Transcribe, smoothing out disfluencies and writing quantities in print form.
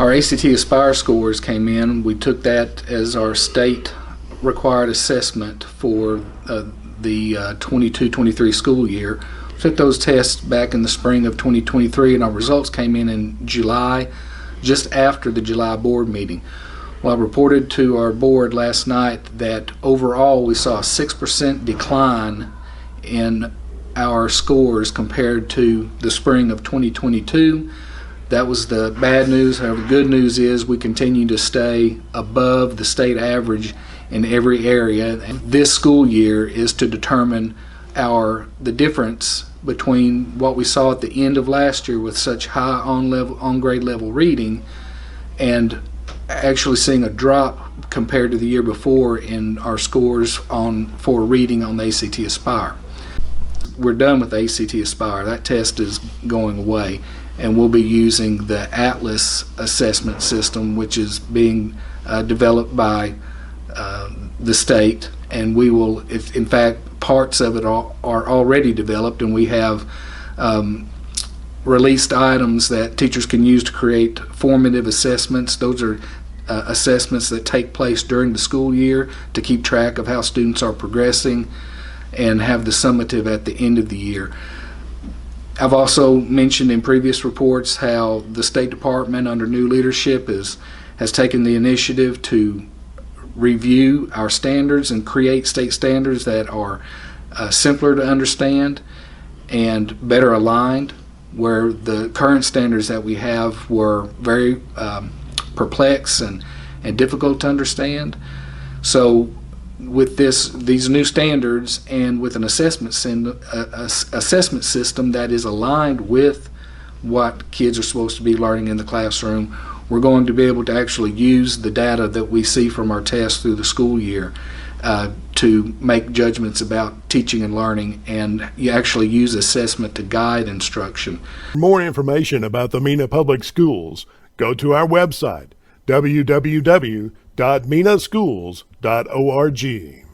Our ACT Aspire scores came in. We took that as our state required assessment for the 22-23 school year. Took those tests back in the spring of 2023, and our results came in July, just after the July board meeting. Well, I reported to our board last night that overall we saw a 6% decline in our scores compared to the spring of 2022. That was the bad news. However, the good news is we continue to stay above the state average in every area. And this school year is to determine the difference between what we saw at the end of last year with such high on grade level reading and actually seeing a drop compared to the year before in our scores for reading on the ACT Aspire. We're done with ACT Aspire. That test is going away, and we'll be using the Atlas assessment system, which is being developed by the state, and we will, if in fact parts of it are already developed, and we have released items that teachers can use to create formative assessments. Those are assessments that take place during the school year to keep track of how students are progressing, and have the summative at the end of the year. I've also mentioned in previous reports how the State Department under new leadership has taken the initiative to review our standards and create state standards that are simpler to understand and better aligned, where the current standards that we have were very perplexed and difficult to understand. So with these new standards and with an assessment system that is aligned with what kids are supposed to be learning in the classroom, we're going to be able to actually use the data that we see from our tests through the school year to make judgments about teaching and learning, and you actually use assessment to guide instruction. For more information about the Mena Public Schools, go to our website, www.menaschools.org.